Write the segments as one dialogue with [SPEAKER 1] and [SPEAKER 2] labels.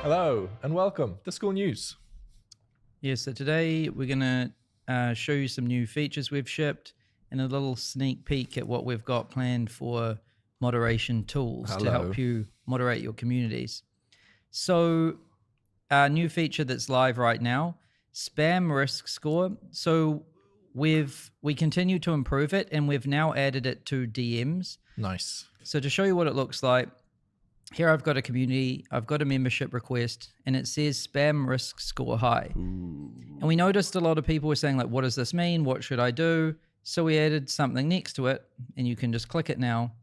[SPEAKER 1] Hello and welcome to Skool News.
[SPEAKER 2] Yeah, so today we're going to show you some new features we've shipped and a little sneak peek at what we've got planned for moderation tools to help you moderate your communities. So a new feature that's live right now, spam risk score. So we continue to improve it, and we've now added it to DMs.
[SPEAKER 1] Nice.
[SPEAKER 2] So to show you what it looks like, here I've got a community, I've got a membership request, and it says spam risk score high.
[SPEAKER 1] Ooh.
[SPEAKER 2] And we noticed a lot of people were saying, like, what does this mean? What should I do? So we added something next to it, and you can just click it now.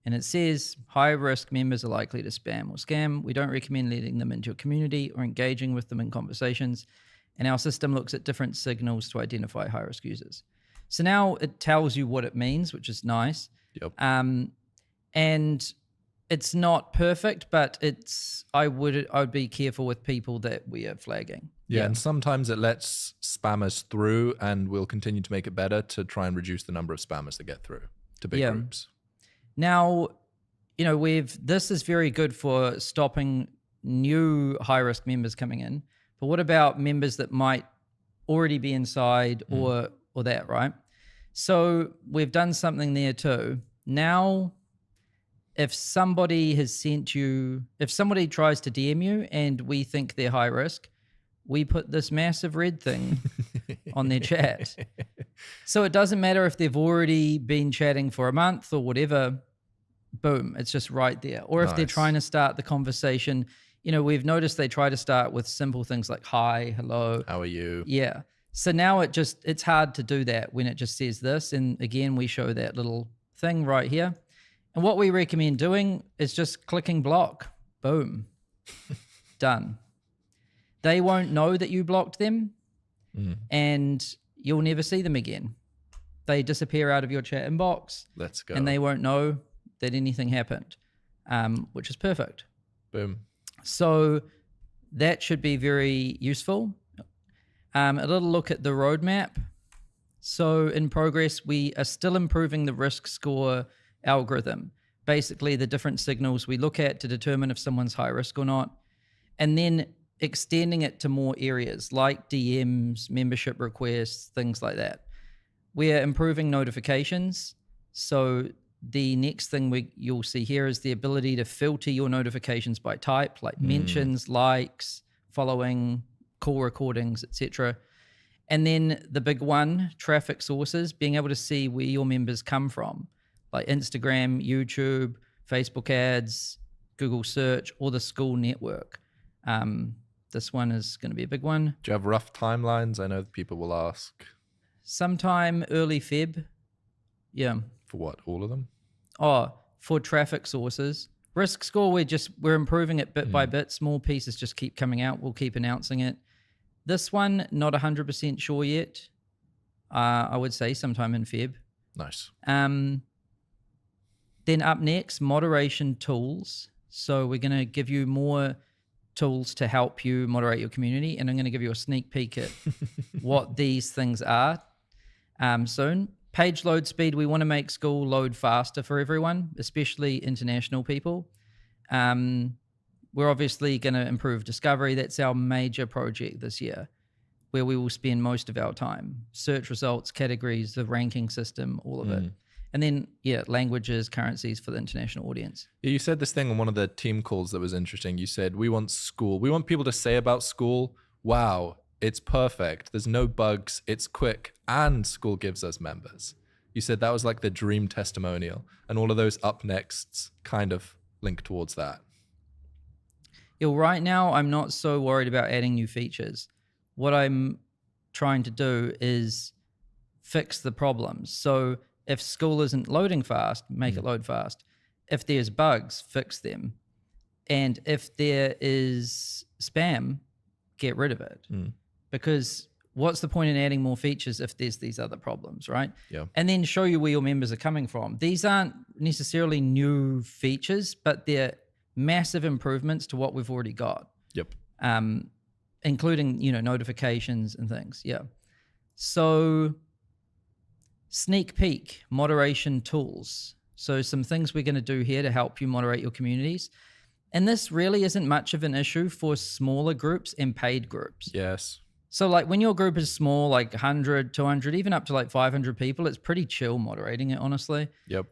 [SPEAKER 2] And it says high risk members are likely to spam or scam. We don't recommend letting them into your community or engaging with them in conversations. And our system looks at different signals to identify high risk users. So now it tells you what it means, which is nice.
[SPEAKER 1] Yep.
[SPEAKER 2] And it's not perfect, but I would be careful with people that we are flagging.
[SPEAKER 1] Yeah, and sometimes it lets spammers through, and we'll continue to make it better to try and reduce the number of spammers that get through to big groups.
[SPEAKER 2] Now, you know, this is very good for stopping new high risk members coming in. But what about members that might already be inside or that, right? So we've done something there too. Now, if somebody tries to DM you and we think they're high risk, we put this massive red thing on their chat. So it doesn't matter if they've already been chatting for a month or whatever, boom, it's just right there. Or if they're trying to start the conversation, you know, we've noticed they try to start with simple things like hi, hello.
[SPEAKER 1] How are you?
[SPEAKER 2] Yeah. So now it's hard to do that when it just says this. And again, we show that little thing right here. And what we recommend doing is just clicking block. Boom. Done. They won't know that you blocked them, and you'll never see them again. They disappear out of your chat inbox.
[SPEAKER 1] Let's go.
[SPEAKER 2] And they won't know that anything happened, which is perfect.
[SPEAKER 1] Boom.
[SPEAKER 2] So that should be very useful. A little look at the roadmap. So in progress, we are still improving the risk score algorithm, basically the different signals we look at to determine if someone's high risk or not, and then extending it to more areas like DMs, membership requests, things like that. We're improving notifications. So the next thing you'll see here is the ability to filter your notifications by type, like mentions, likes, following, call recordings, etc. And then the big one, traffic sources, being able to see where your members come from, like Instagram, YouTube, Facebook ads, Google search, or the Skool network. This one is going to be a big one.
[SPEAKER 1] Do you have rough timelines? I know people will ask.
[SPEAKER 2] Sometime early Feb. Yeah.
[SPEAKER 1] For what? All of them?
[SPEAKER 2] Oh, for traffic sources. Risk score, we're improving it bit by bit. Small pieces just keep coming out. We'll keep announcing it. This one, not 100% sure yet. I would say sometime in Feb.
[SPEAKER 1] Nice.
[SPEAKER 2] Then up next, moderation tools. So we're going to give you more tools to help you moderate your community, and I'm going to give you a sneak peek at what these things are soon. Page load speed, we want to make Skool load faster for everyone, especially international people. We're obviously going to improve discovery. That's our major project this year, where we will spend most of our time. Search results, categories, the ranking system, all of it. And then, languages, currencies for the international audience.
[SPEAKER 1] Yeah, you said this thing on one of the team calls that was interesting. You said, we want Skool. We want people to say about Skool, wow, it's perfect. There's no bugs. It's quick. And Skool gives us members. You said that was like the dream testimonial. And all of those up nexts kind of link towards that.
[SPEAKER 2] Yeah, right now, I'm not so worried about adding new features. What I'm trying to do is fix the problems. So if Skool isn't loading fast, make it load fast. If there's bugs, fix them. And if there is spam, get rid of it. Because what's the point in adding more features if there's these other problems, right?
[SPEAKER 1] Yeah.
[SPEAKER 2] And then show you where your members are coming from. These aren't necessarily new features, but they're massive improvements to what we've already got.
[SPEAKER 1] Yep.
[SPEAKER 2] Including, notifications and things. Yeah. So sneak peek, moderation tools. So some things we're going to do here to help you moderate your communities. And this really isn't much of an issue for smaller groups and paid groups.
[SPEAKER 1] Yes.
[SPEAKER 2] So like when your group is small, like 100, 200, even up to like 500 people, it's pretty chill moderating it, honestly.
[SPEAKER 1] Yep.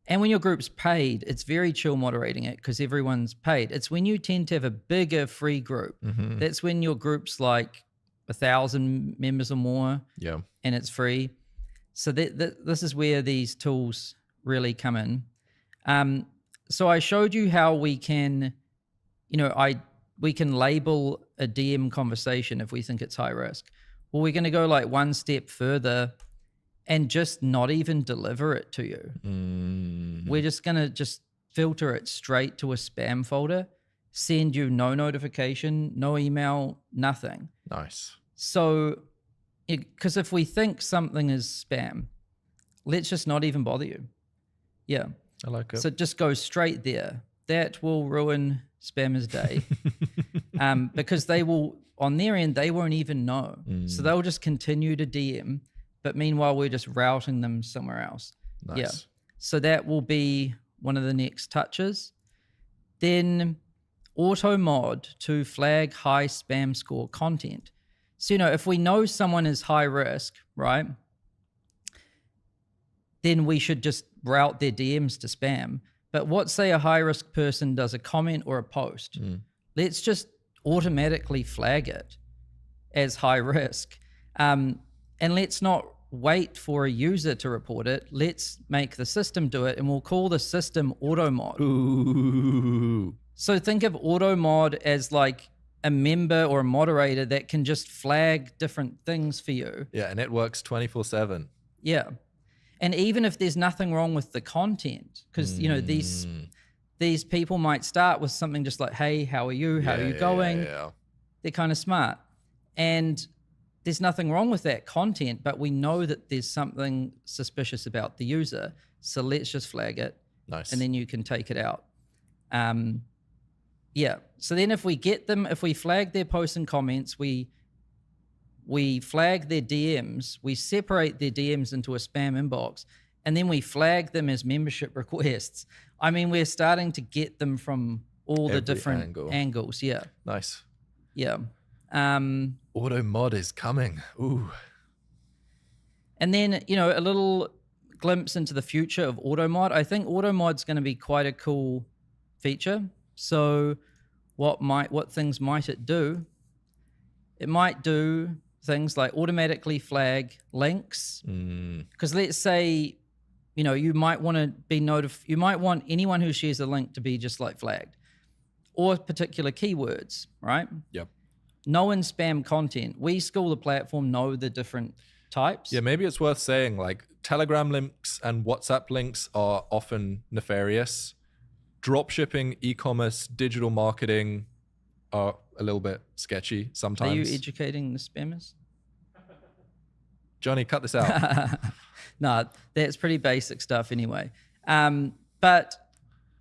[SPEAKER 2] And when your group's paid, it's very chill moderating it because everyone's paid. It's when you tend to have a bigger free group. That's when your group's like 1,000 members or more,
[SPEAKER 1] Yeah.
[SPEAKER 2] and it's free. So this is where these tools really come in. So I showed you how we can, we can label a DM conversation if we think it's high risk. Well, we're going to go like one step further and just not even deliver it to you. We're just going to just filter it straight to a spam folder, send you no notification, no email, nothing.
[SPEAKER 1] Nice.
[SPEAKER 2] So, because if we think something is spam, let's just not even bother you. Yeah.
[SPEAKER 1] I like it.
[SPEAKER 2] So just go straight there. That will ruin spammers' day. Because they will, on their end, they won't even know. So they'll just continue to DM, but meanwhile, we're just routing them somewhere else.
[SPEAKER 1] Nice.
[SPEAKER 2] Yeah. So that will be one of the next touches. Then AutoMod to flag high spam score content. So, if we know someone is high risk, right, then we should just route their DMs to spam. But what say a high risk person does a comment or a post? Let's just automatically flag it as high risk. And let's not wait for a user to report it. Let's make the system do it, and we'll call the system AutoMod.
[SPEAKER 1] Ooh.
[SPEAKER 2] So think of AutoMod as like a member or a moderator that can just flag different things for you.
[SPEAKER 1] Yeah, and it works 24/7.
[SPEAKER 2] Yeah. And even if there's nothing wrong with the content, because, these people might start with something just like, hey, how are you? How are you going?
[SPEAKER 1] Yeah.
[SPEAKER 2] They're kind of smart. And there's nothing wrong with that content, but we know that there's something suspicious about the user. So let's just flag it.
[SPEAKER 1] Nice.
[SPEAKER 2] And then you can take it out. Yeah. So then if we flag their posts and comments, we flag their DMs, we separate their DMs into a spam inbox, and then we flag them as membership requests. I mean, we're starting to get them from all the different angles. Yeah.
[SPEAKER 1] Nice.
[SPEAKER 2] Yeah.
[SPEAKER 1] AutoMod is coming. Ooh.
[SPEAKER 2] And then, a little glimpse into the future of AutoMod. I think AutoMod's going to be quite a cool feature. So what things might it do? It might do things like automatically flag links. Because let's say, you might want to be you might want anyone who shares a link to be just like flagged, or particular keywords, right?
[SPEAKER 1] Yep.
[SPEAKER 2] Knowing spam content, we Skool the platform know the different types.
[SPEAKER 1] Yeah, maybe it's worth saying like Telegram links and WhatsApp links are often nefarious. Dropshipping, e-commerce, digital marketing are a little bit sketchy sometimes.
[SPEAKER 2] Are you educating the spammers?
[SPEAKER 1] Johnny, cut this out.
[SPEAKER 2] No, that's pretty basic stuff anyway. But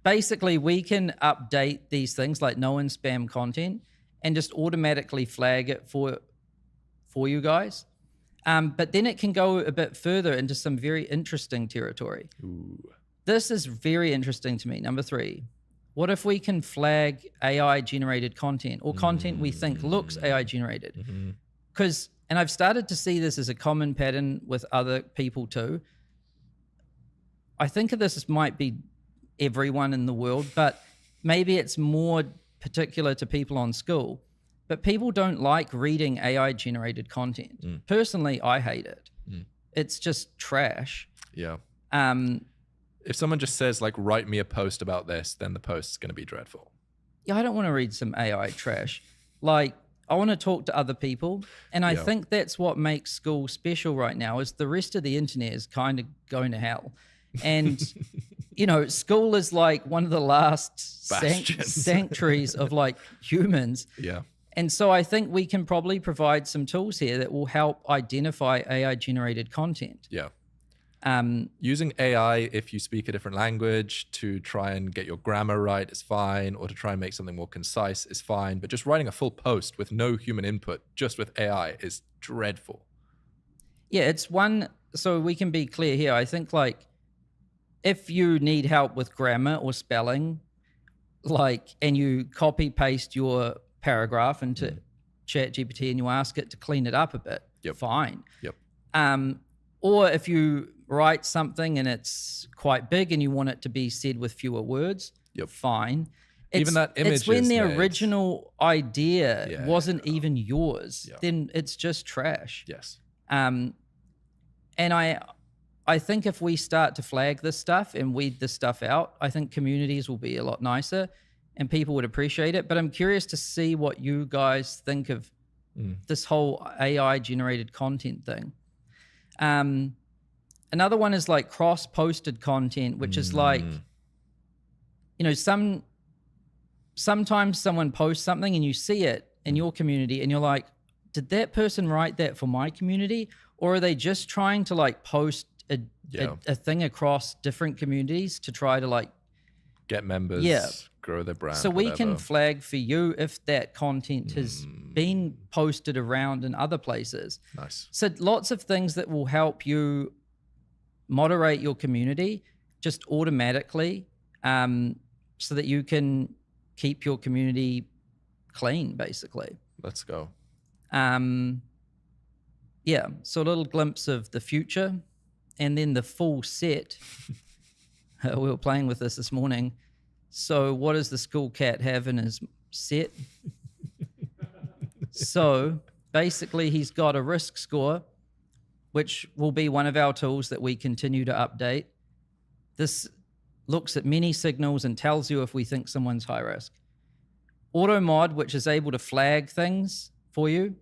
[SPEAKER 2] basically, we can update these things like knowing spam content and just automatically flag it for you guys. But then it can go a bit further into some very interesting territory.
[SPEAKER 1] Ooh.
[SPEAKER 2] This is very interesting to me. Number 3, what if we can flag AI generated content or content we think looks AI generated? Because, and I've started to see this as a common pattern with other people too. I think of this as might be everyone in the world, but maybe it's more particular to people on Skool. But people don't like reading AI generated content. Personally, I hate it. It's just trash.
[SPEAKER 1] Yeah. If someone just says like, write me a post about this, then the post's going to be dreadful.
[SPEAKER 2] Yeah, I don't want to read some AI trash. Like, I want to talk to other people. And I think that's what makes Skool special right now is the rest of the internet is kind of going to hell. And, Skool is like one of the last sanctuaries of like humans.
[SPEAKER 1] Yeah.
[SPEAKER 2] And so I think we can probably provide some tools here that will help identify AI generated content.
[SPEAKER 1] Yeah. Using AI, if you speak a different language, to try and get your grammar right is fine, or to try and make something more concise is fine. But just writing a full post with no human input, just with AI, is dreadful.
[SPEAKER 2] Yeah, it's one. So we can be clear here. I think like if you need help with grammar or spelling, and you copy paste your paragraph into ChatGPT and you ask it to clean it up a bit, fine.
[SPEAKER 1] Yep.
[SPEAKER 2] Or if you write something and it's quite big and you want it to be said with fewer words, fine.
[SPEAKER 1] Even that image
[SPEAKER 2] it's when
[SPEAKER 1] is
[SPEAKER 2] the
[SPEAKER 1] made.
[SPEAKER 2] original idea wasn't even yours, then it's just trash.
[SPEAKER 1] Yes.
[SPEAKER 2] And I think if we start to flag this stuff and weed this stuff out, I think communities will be a lot nicer and people would appreciate it. But I'm curious to see what you guys think of this whole AI generated content thing. Another one is like cross-posted content, which is like, you know, sometimes someone posts something and you see it in your community and you're like, did that person write that for my community? Or are they just trying to like post a thing across different communities to try to like
[SPEAKER 1] get members, grow their brand?
[SPEAKER 2] So we can flag for you if that content has been posted around in other places.
[SPEAKER 1] Nice.
[SPEAKER 2] So lots of things that will help you moderate your community just automatically, so that you can keep your community clean, basically.
[SPEAKER 1] Let's go.
[SPEAKER 2] Yeah, so a little glimpse of the future and then the full set. We were playing with this morning. So what does the Skool cat have in his set? So basically he's got a risk score, which will be one of our tools that we continue to update. This looks at many signals and tells you if we think someone's high risk. AutoMod, which is able to flag things for you.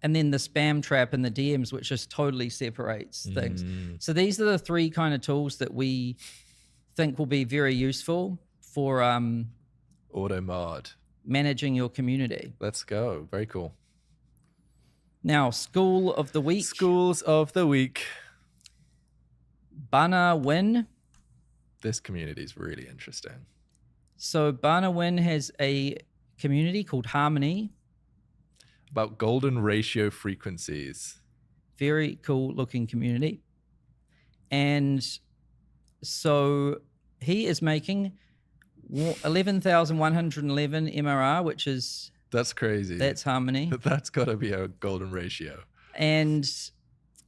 [SPEAKER 2] And then the spam trap and the DMs, which just totally separates things. So these are the three kind of tools that we think will be very useful for
[SPEAKER 1] AutoMod.
[SPEAKER 2] Managing your community.
[SPEAKER 1] Let's go. Very cool.
[SPEAKER 2] Now, Skool of the week.
[SPEAKER 1] Schools of the week.
[SPEAKER 2] Bana Win.
[SPEAKER 1] This community is really interesting.
[SPEAKER 2] So Bana Win has a community called Harmony.
[SPEAKER 1] About golden ratio frequencies.
[SPEAKER 2] Very cool looking community. And so he is making 11,111 MRR, which is...
[SPEAKER 1] That's crazy.
[SPEAKER 2] That's Harmony.
[SPEAKER 1] That's got to be a golden ratio.
[SPEAKER 2] And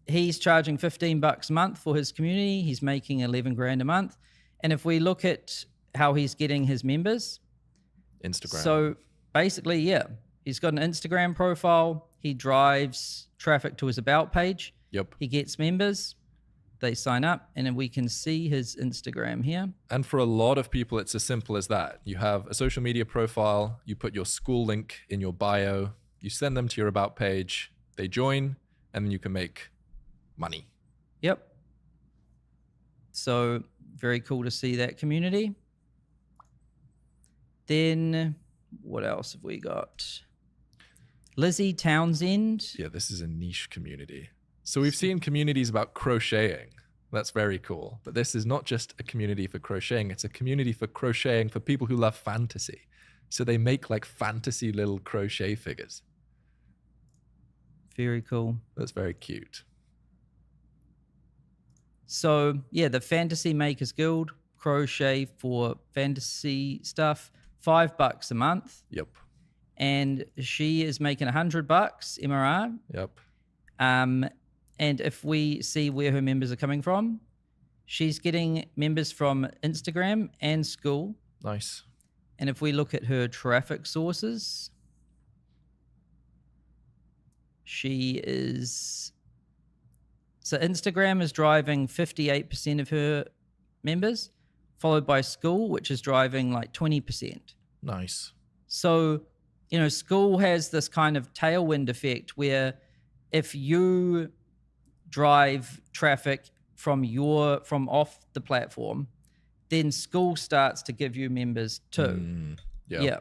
[SPEAKER 2] he's charging $15 a month for his community. He's making 11 grand a month. And if we look at how he's getting his members...
[SPEAKER 1] Instagram.
[SPEAKER 2] So basically, he's got an Instagram profile. He drives traffic to his about page.
[SPEAKER 1] Yep.
[SPEAKER 2] He gets members. They sign up, and then we can see his Instagram here.
[SPEAKER 1] And for a lot of people, it's as simple as that. You have a social media profile. You put your Skool link in your bio. You send them to your about page. They join, and then you can make money.
[SPEAKER 2] Yep. So very cool to see that community. Then what else have we got? Lizzie Townsend.
[SPEAKER 1] Yeah, this is a niche community. So we've seen communities about crocheting. That's very cool. But this is not just a community for crocheting. It's a community for crocheting for people who love fantasy. So they make like fantasy little crochet figures.
[SPEAKER 2] Very cool.
[SPEAKER 1] That's very cute.
[SPEAKER 2] So yeah, the Fantasy Makers Guild, crochet for fantasy stuff, $5 a month.
[SPEAKER 1] Yep.
[SPEAKER 2] And she is making $100 MRR.
[SPEAKER 1] Yep.
[SPEAKER 2] And if we see where her members are coming from, she's getting members from Instagram and Skool.
[SPEAKER 1] Nice.
[SPEAKER 2] And if we look at her traffic sources, she is... So Instagram is driving 58% of her members, followed by Skool, which is driving like 20%.
[SPEAKER 1] Nice.
[SPEAKER 2] So, you know, Skool has this kind of tailwind effect where if you drive traffic from off the platform, then Skool starts to give you members too.
[SPEAKER 1] Yeah.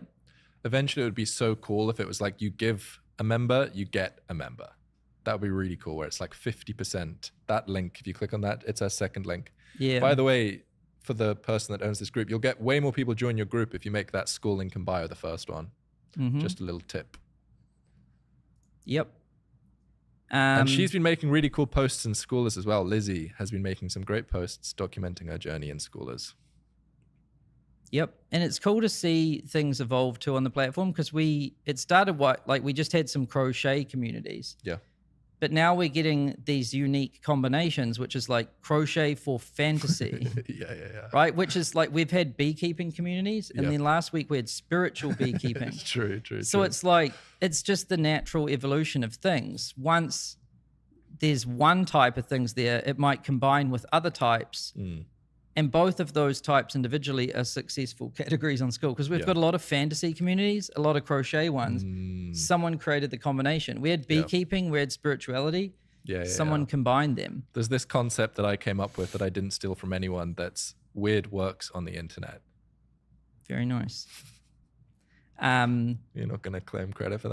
[SPEAKER 1] Eventually it would be so cool if it was like you give a member, you get a member. That would be really cool, where it's like 50%. That link, if you click on that, it's our second link.
[SPEAKER 2] Yeah.
[SPEAKER 1] By the way, for the person that owns this group, you'll get way more people join your group if you make that Skool link in bio the first one. Just a little tip.
[SPEAKER 2] Yep.
[SPEAKER 1] And she's been making really cool posts in Schoolers as well. Lizzie has been making some great posts documenting her journey in Schoolers.
[SPEAKER 2] Yep. And it's cool to see things evolve too on the platform, because it started we just had some crochet communities.
[SPEAKER 1] Yeah.
[SPEAKER 2] But now we're getting these unique combinations, which is like crochet for fantasy,
[SPEAKER 1] Yeah.
[SPEAKER 2] right? Which is like we've had beekeeping communities, and
[SPEAKER 1] Yep.
[SPEAKER 2] then last week we had spiritual beekeeping.
[SPEAKER 1] It's true.
[SPEAKER 2] So it's like, it's just the natural evolution of things. Once there's one type of things there, it might combine with other types. And both of those types individually are successful categories on Skool, because we've got a lot of fantasy communities, a lot of crochet ones. Someone created the combination. We had beekeeping, we had spirituality. Someone combined them.
[SPEAKER 1] There's this concept that I came up with that I didn't steal from anyone, that's weird works on the internet.
[SPEAKER 2] Very nice.
[SPEAKER 1] You're not going to claim credit for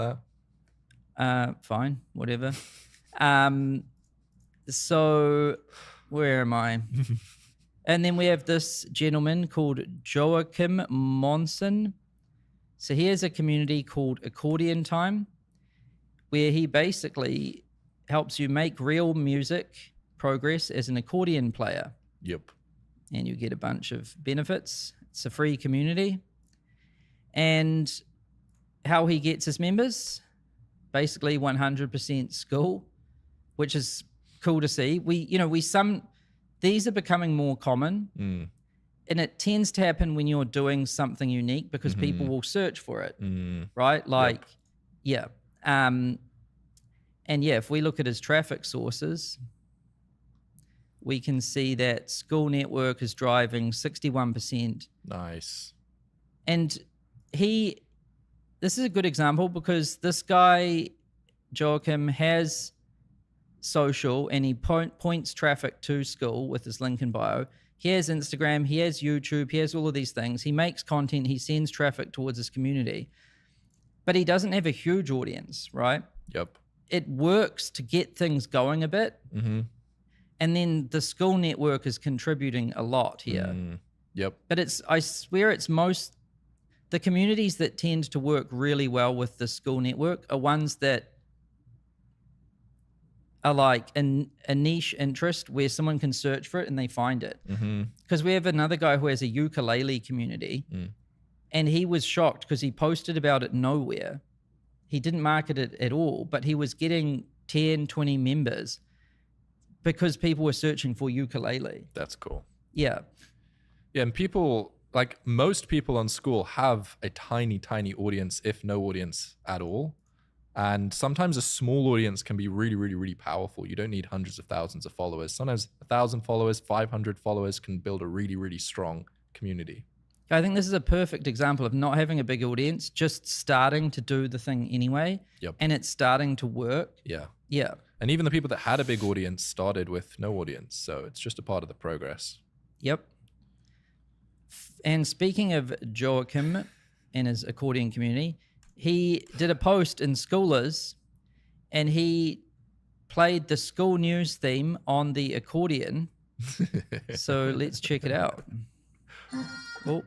[SPEAKER 1] that?
[SPEAKER 2] Fine, whatever. So where am I? And then we have this gentleman called Joachim Monson. So he has a community called Accordion Time, where he basically helps you make real music progress as an accordion player.
[SPEAKER 1] Yep.
[SPEAKER 2] And you get a bunch of benefits. It's a free community. And how he gets his members, basically 100% Skool, which is cool to see. These are becoming more common, and it tends to happen when you're doing something unique, because people will search for it, right? Like, and if we look at his traffic sources, we can see that Skool Network is driving 61%.
[SPEAKER 1] Nice.
[SPEAKER 2] And this is a good example, because this guy, Joachim, has social, and he points traffic to Skool with his link in bio. He has Instagram, he has YouTube, he has all of these things. He makes content, he sends traffic towards his community, but he doesn't have a huge audience, right?
[SPEAKER 1] Yep.
[SPEAKER 2] It works to get things going a bit. And then the Skool Network is contributing a lot here.
[SPEAKER 1] Yep.
[SPEAKER 2] But I swear the communities that tend to work really well with the Skool Network are ones that are like a niche interest where someone can search for it and they find it. Because we have another guy who has a ukulele community, and he was shocked because he posted about it nowhere. He didn't market it at all, but he was getting 10, 20 members because people were searching for ukulele.
[SPEAKER 1] That's cool.
[SPEAKER 2] Yeah.
[SPEAKER 1] Yeah, and people, like most people on Skool, have a tiny, tiny audience, if no audience at all. And sometimes a small audience can be really, really, really powerful. You don't need hundreds of thousands of followers. Sometimes 1,000 followers, 500 followers can build a really, really strong community.
[SPEAKER 2] I think this is a perfect example of not having a big audience, just starting to do the thing anyway.
[SPEAKER 1] Yep.
[SPEAKER 2] And it's starting to work.
[SPEAKER 1] Yeah.
[SPEAKER 2] Yeah.
[SPEAKER 1] And even the people that had a big audience started with no audience. So it's just a part of the progress.
[SPEAKER 2] Yep. And speaking of Joachim and his accordion community, he did a post in Skoolers, and he played the Skool news theme on the accordion. So let's check it out. Oh.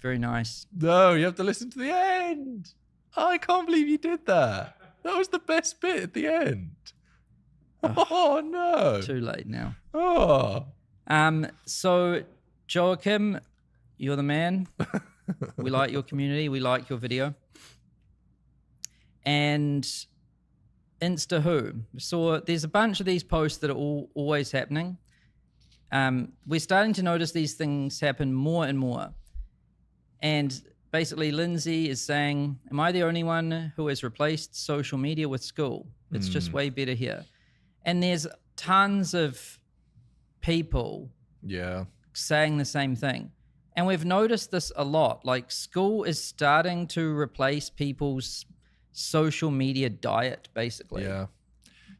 [SPEAKER 2] Very nice.
[SPEAKER 1] No, you have to listen to the end. Oh, I can't believe you did that. That was the best bit at the end. Oh, no.
[SPEAKER 2] Too late now.
[SPEAKER 1] Oh.
[SPEAKER 2] So Joachim, you're the man. We like your community. We like your video. And Insta who? So there's a bunch of these posts that are always happening. We're starting to notice these things happen more and more. And basically Lindsay is saying, am I the only one who has replaced social media with Skool? It's just way better here. And there's tons of people saying the same thing. And we've noticed this a lot. Like Skool is starting to replace people's social media diet, basically.
[SPEAKER 1] Yeah.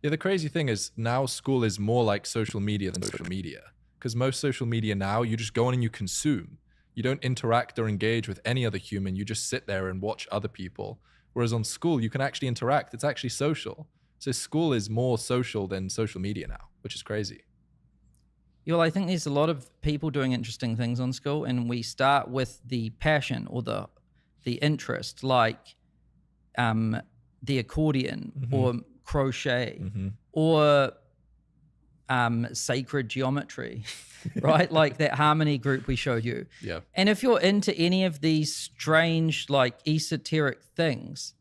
[SPEAKER 1] Yeah, the crazy thing is now Skool is more like social media than social media. Because most social media now, you just go on and you consume. You don't interact or engage with any other human. You just sit there and watch other people. Whereas on Skool, you can actually interact. It's actually social. So Skool is more social than social media now, which is crazy.
[SPEAKER 2] Well, I think there's a lot of people doing interesting things on Skool, and we start with the passion or the interest, like the accordion or crochet or sacred geometry, right? Like that harmony group we showed you.
[SPEAKER 1] Yeah.
[SPEAKER 2] And if you're into any of these strange, like esoteric things,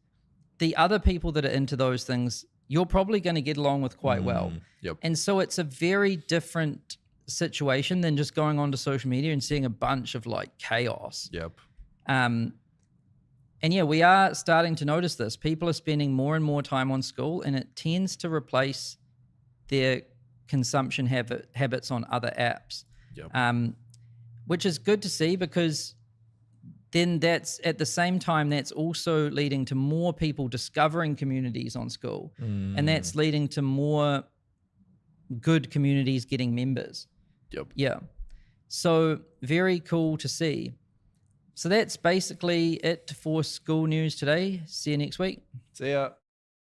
[SPEAKER 2] the other people that are into those things, you're probably going to get along with quite well.
[SPEAKER 1] Yep.
[SPEAKER 2] And so it's a very different situation than just going onto social media and seeing a bunch of like chaos.
[SPEAKER 1] Yep.
[SPEAKER 2] And yeah, we are starting to notice this. People are spending more and more time on Skool, and it tends to replace their consumption habits on other apps.
[SPEAKER 1] Yep.
[SPEAKER 2] Which is good to see, because then that's at the same time, that's also leading to more people discovering communities on Skool. And that's leading to more good communities getting members.
[SPEAKER 1] Yep.
[SPEAKER 2] Yeah. So very cool to see. So that's basically it for Skool news today. See you next week.
[SPEAKER 1] See ya.